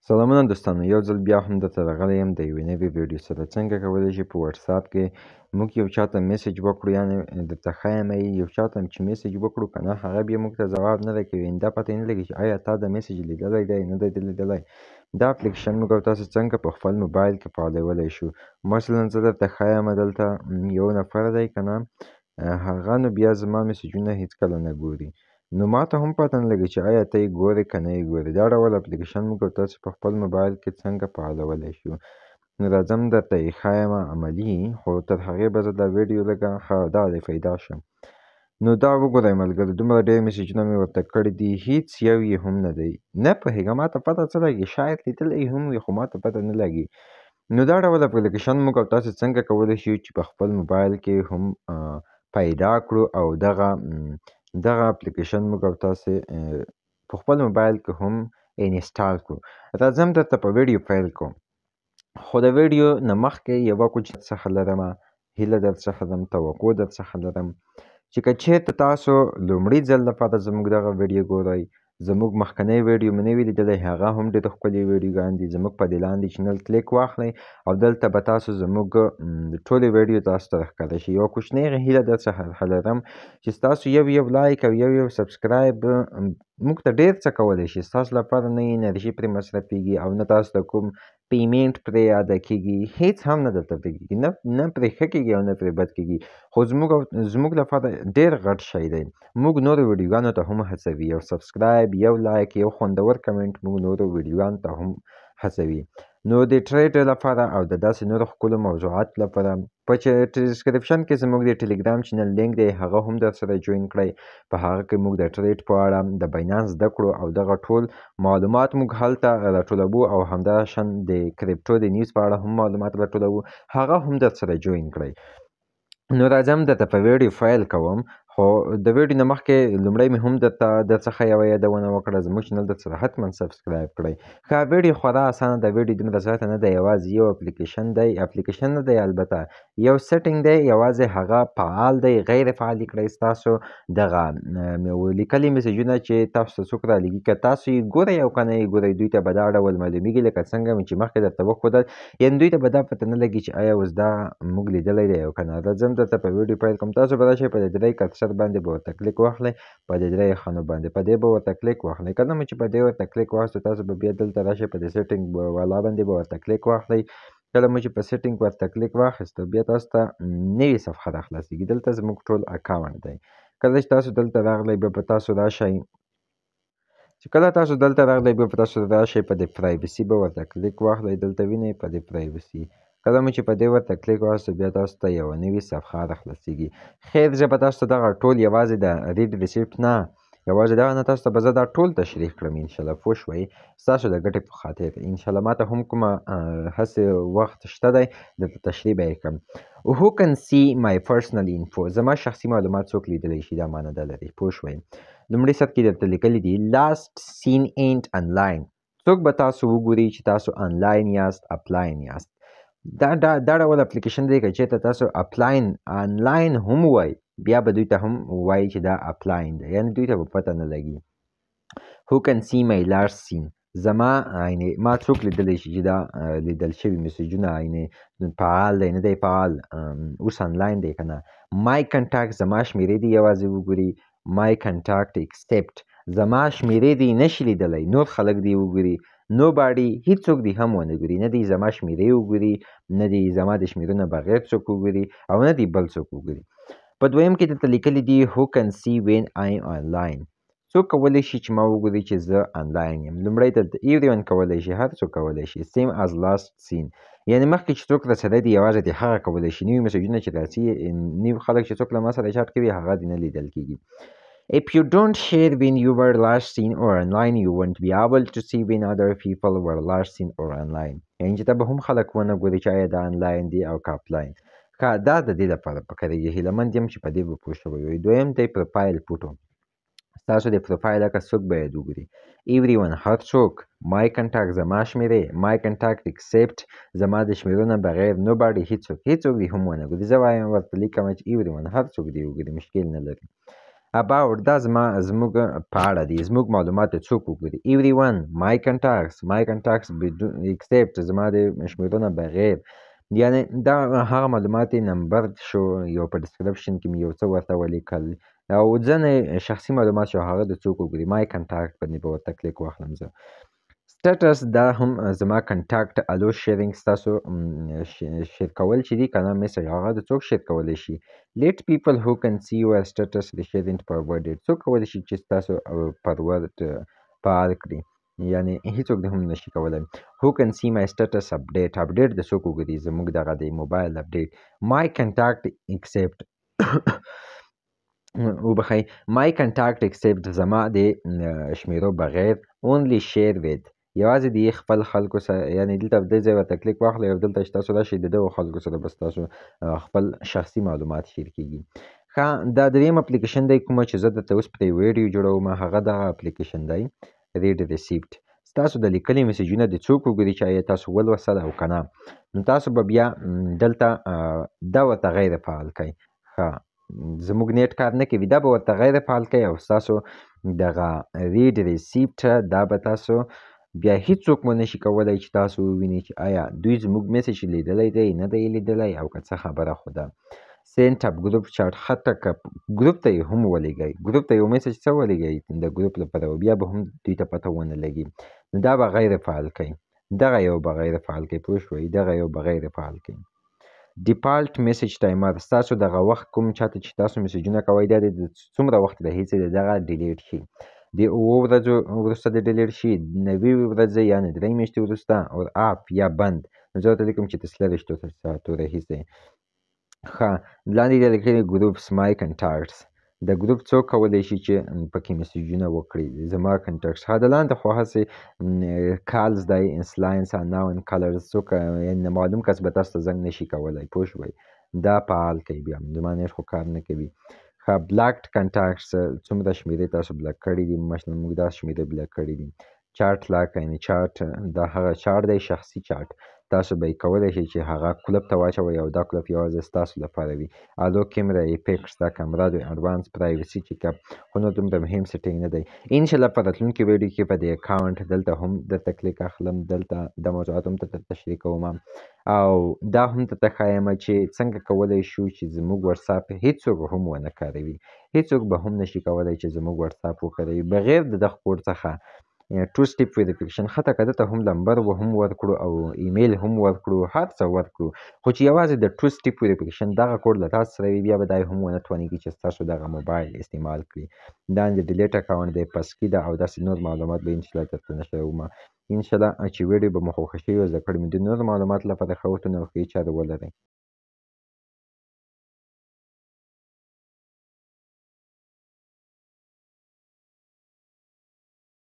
سلامونه دوستانو، یو ځل بیا هم درته راغلی یم د یوې نوې ویډیو سره. څنګه کولی شئ په واتساپ کې موږ یو چاته میسج وکړو، یعنې درته ښیم یو چاته چې میسج وکړو که نه، هغه بیا موږ ته ځواب نه راکوي، دا پته یې نه لګي چې آیا تا دا میسج لیدلی دی نه دی لیدلی. دا اپلیکیشن موږ او تاسو څنګه په خپل موبایل کې فعالولی شو. مثلا زه درته ښیم دلته یو نفر دی که نه، هغه نو بیا زما میسجونه هېڅکله نه ګوري. نو ماته هم پته نه لګي چې آیا ته یې ګورې که نه یې ګورې. دا ډول اپلیکیشن موږ او تاسو په خپل موبایل کې څنګه فعالولی شو. نو راځم درته یې ښیم عملي، خو تر هغې به زه دا ویډیو لږه دا دی پیدا شم. نو دا وګورئ ملګرو، دومره ډېر میسجونه مې ورته کړي دي، هېڅ یو یې هم نه دی. نه پوهېږم ماته پته څه لګي، شاید لیدلی هم وي خو ماته پته نه لګي. نو دا ډول اپلیکیشن موږ او تاسو څنګه کولی شو چې په خپل موبایل کې هم پیدا کړو، او دغه اپلیکیشن موږ او تاسې په خپل موبایل کې هم انسټال کړو. راځم درته په ویډیو پیل کوم، خو د ویډیو نه مخکې یوه کوچنۍ څخه لرمه هیله درڅخه لرم، توقع درڅخه لرم چې که چېرته تاسو لومړي ځل لپاره زموږ دغه ویډیو ګورئ، زموږ مخکنی ویډیو مې نه وي لیدلی، هغه هم ډېرې ښکلې ویډیوګانې دي. زموږ په دې لاندې چینل کلیک واخلئ او دلته به تاسو زموږ ټولې ویډیو تاسو ته راښکاره شي. یوه کوچنۍ هیله درڅخه لرم چې ستاسو یو لایک او یو سبسکرایب موږ ته ډېر څه کولی شي. ستاسو لپاره نه انرژي پرې مصرفېږي او نه تاسو ته کوم پیمنټ پرې ادا کېږي، هېڅ هم نه درته پرې کېږي، نه پرې ښه کېږي او نه پرې بد کېږي، خو زموږ لپاره ډېر غټ شی دی. موږ نورو ویډیوګانو ته هم هڅوي، یو سبسکرایب، یو لایک، یو خوندور کمنټ موږ نورو ویډیوګانو ته هم هڅوي. نو د ټریډ لپاره او د داسې نورو ښکلو موضوعاتو لپاره په ډسکرپشن کې زموږ د ټلیګرام چینل لینک دی، هغه هم درسره جوین کړئ. په هغه کې موږ د ټریډ په اړه، د باینانس زده کړو او دغه ټول معلومات موږ هلته راټولوو، او همداشان د کریپټو د نیوز په اړه هم معلومات راټولوو، هغه هم درسره جوین کړئ. نو راځم درته په ویډیو فایل کوم، خو د ویډیو نه مخکې لومړی مې هم درڅخه یوه یادونه وکړه، زموږ چینل درسره حتما سبسکرایب کړئ. ښه، ویډیو خورا اسانه ده، ویډیو دومره زیاته نه ده، یوازې یو اپلیکیشن نه دی، البته یو سیټینګ دی، یوازې هغه فعال دی، غیر فعال یې کړئ. ستاسو دغه لیکلي میسجونه چې تاسو ته څوک رالیږي، که تاسو یې ګورئ او که نه یې ګورئ، دوی ته به دا ډول معلومیږي لکه څنګه مې چې مخکې درته وښودل، یعنې دوی ته به دا پته نه لګي چې آیا اوس دا موږ لیدلی دی او که نه. راځم درته په ویډیو پیل کوم. تاسو به راشئ په دې درې کرسر باندې به ورته کلیک واخلئ، په دې درې خانو باندې په دې به ورته کلیک واخلئ. کله مو چې په دې ورته کلیک واخلئ، تاسو به بیا دلته راشئ په دې سیټینګ والا باندې به ورته کلیک واخلئ. کله مو چې په سیټینګ ورته کلیک واخیستو، بیا تاسو ته نوې صفحه راخلاصېږي. دلته زموږ ټول اکاونټ دی. کله چې تاسو دلته راغلی، بیا به تاسو راشئ، چې کله تاسو دلته راغلی، بیا به تاسو راشئ په دې پرایوسي به ورته کلیک واخلئ. دلته وینئ په دې پرایوسي، کله مو چې په دې ورته کلیک واخیستو، بیا تاسو ته یوه نوې صفحه راخلاصېږي. خیر، زه به تاسو ته دغه ټول یوازې د ریډ ریسیپټ نه، یوازې دغه نه تاسو ته به زه دا ټول تشریح کړم انشاءالله، پوه شوئ، ستاسو د ګټې په خاطر. انشاءالله ماته هم کومه هسې وخت شته دی، درته تشریح به یې کړم. Who can see my personal info؟ زما شخصي معلومات څوک لیدلی شي، دا معنی ده لري، پوه شوئ. لومړي سطر کې درته لیکلي دي last seen and online. څوک به تاسو وګوري چې تاسو آنلاین یاست، اپلاین یاست. دا ډول اپلیکیشن دی که چېرته تاسو آنلاین هم وای، بیا به دوی ته هم وایي چې دا اپلاین دی، یعنې دوی ته به پته نه لګي. Who can see my last seen؟ زما ما څوک لیدلی شي چې دا لیدل شوي میسجونه فعال دی نه دی فعال، اوس آنلاین دی که نه. My contact زما شمېرې دي یوازې وګوري. My contact accept زما شمېرې دي نشي لیدلی، نور خلک دي وګوري. Nobody هیڅوک دي هم ونه ګوري، نه دي زما شمېرې وګوري، نه دي زما د شمېرو نه بغیر څوک وګوري، او نه دي بل څوک وګوري. په دویم کې درته لیکلي دي Who can see when I am online؟ څوک کولی شي چې ما وګوري چې زه آنلاین یم. لومړی دلته everyone کولی شي، هر څوک کولی شي. same as last seen یعنې مخکې چې څوک راسره دي یوازې دې هغه کولی شي. نوي میسجونه چې راځي، نوي خلک چې څوک له ما سره چاټ کوي، هغه دې نه لیدل کېږي. If you don't share when you were last seen or online, you won't be able to see when other people were last seen or online. یعنې چې ته به هم خلک ونه ګوري چې آیا دا آنلاین دی او که اپلاین. ښه، دا د دې لپاره پکارېږي. هیله مند یم چې په دې به پوه شوی وئ. دویم دی پروفایل فوټو. ستاسو د پروفایل عکس څوک باید وګوري. everyone هر څوک. my contact زما شمېرې. my contact except زما د شمېرو نه بغیر. nobody هیڅوک دې هم ونه ګوري. زه وایم ورته لیکم چې everyone هر څوک دې وګوري، مشکل نه لري. about دا زموږ په اړه دي، زموږ معلومات څوک وګوري. everyone my contacts بدون except زما د شمیرو نه بغیر، یعنی دا هغه معلومات نمبر شو، یو په ډسکرپشن کې مې یو څه ورته ولیکل او ځینې شخصي معلومات شو، هغه د څوک وګوري. my contact باندې به ورته کلیک واخلم زه. سټیټس دا هم زما کنټاکټ الو شیرینګ، ستاسو شیر کول چې دي که نه میسج، هغه د څوک شیر کولی شي. لیټ پیپل هو کن سی یور سټیټس ریشیرینګ فارورډ، څوک کولی شي چې ستاسو فارورډ فعال کړي، یعنی هیڅوک د هم نشي کولی. هو کن سی مای سټیټس اپډیټ د څوک وګوري، زموږ دغه د موبایل اپډیټ. مای کنټاکټ ایکسپټ وبخئ، مای کنټاکټ ایکسپټ زما د شمیرو بغیر. اونلی شیر وید یوازې د خپل خلکو سره، یعنی دلته دې ځای ورته کلیک واخلئ او دلته چې تاسو راشئ د دغو خلکو سره بس تاسو خپل شخصي معلومات شیر کیږي. ښه، دا دریم اپلیکیشن دی کومه چې زه درته اوس پرې ویډیو جوړوم، هغه دغه اپلیکیشن دی ریډ ریسیپټ. ستاسو د لیکلي میسجونه د څوک وګوري چې آیا تاسو ولوستل او که نه، نو تاسو به بیا دلته دا ورته غیر فعال کړئ. ښه، زموږ نیټ کار نه کوي، دا به ورته غیر فعال کړئ او ستاسو دغه ریډ ریسیپټ دا به تاسو بیا هیڅوک مو نشي کولی چې تاسو ووینئ چې آیا دوی زموږ میسج لیدلی دی نه دی لیدلی او که څه خبره خو ده. سینټ اپ ګروپ چاټ، حتی که ګروپ ته یې هم ولیږئ، ګروپ ته یو میسج څه ولیږئ د ګروپ لپاره، بیا به هم دوی ته پته ونه لګي، نو دا به غیر فعال کړئ. دغه یو به غیر فعال کړئ، پوه شوئ، دغه یو به غیر فعال کړئ. ډیفالت میسج ټایمر، ستاسو دغه وخت کوم چاته چې تاسو میسجونه کوئ دا د څومره وخت راهیسې د دغه ډیلیټ شي، د 7 ورځو وروسته د ډیلیټ شي، 90 ورځې یعنې 3 میاشتې وروسته، او اپ یا بند. نو زه ورته لیکم چې تر 30 ساعتو راهیسې. ښه، لاندې دا لیکلي ګروپس مای کنټاکټس، د ګروپ څوک کولی شي چې پکې میسجونه وکړي، زما کنټاکټس. ښه، د لاندې خو هسې کالز دی، انسلاینس، اناون کلرز، څوک یعنې معلوم کس به تاسو ته زنګ نشي کولی، پوه شوئ، دا فعال کړئ. بیا زما نیټ خو کار نه کوي. ښه، بلاکډ کنټاکټس، څومره شمیرې تاسو بلاک کړي دي، مثلا موږ دا شمیرې بلاک کړي دي. چاټ لاک، یعنې چاټ دا هغه چاټ دی، شخصي چاټ، تاسو به یې کولی شئ چې هغه کلپ ته واچوئ او دا کلپ یوازې ستاسو لپاره وي. الو کیمرا ایفیکټس، دا کمره د اډوانس پرایوسي چیک اپ، خو نو دومره مهم سیټینګ نه دی. انشاءالله په راتلونکي ویډیو کې په دې اکاونټ دلته هم درته کلیک اخلم، دلته د موضوعات هم درته تشریح کوم او دا هم درته ښایم چې څنګه کولی شو چې زموږ وټساپ هیڅوک هم ونه کاروي، هیڅوک به هم نشي کولی چې زموږ وټساپ وکاروي بغیر د دغه کوډ څخه. ټو سټیپ ویریفیکیشن، حتی که دته هم نمبر هم ورکړو او ایمیل هم ورکړو، هر څه ورکړو، خو چې یوازې د ټو سټیپ ویریفیکیشن دغه کوډ له تاسو سره وي، بیا به دا هم ونه توانېږي چې ستاسو دغه موبایل استعمال کړي. دا د ډیلیټ اکاونټ دی، پسکي ده او داسې نور معلومات به انشاءالله درته نشروم. انشاءالله چې ویډیو به مو خوښه شوې وي، زده کړې مې د نورو معلوماتو لپاره ښه وختونه او ښې چارې ولرئ.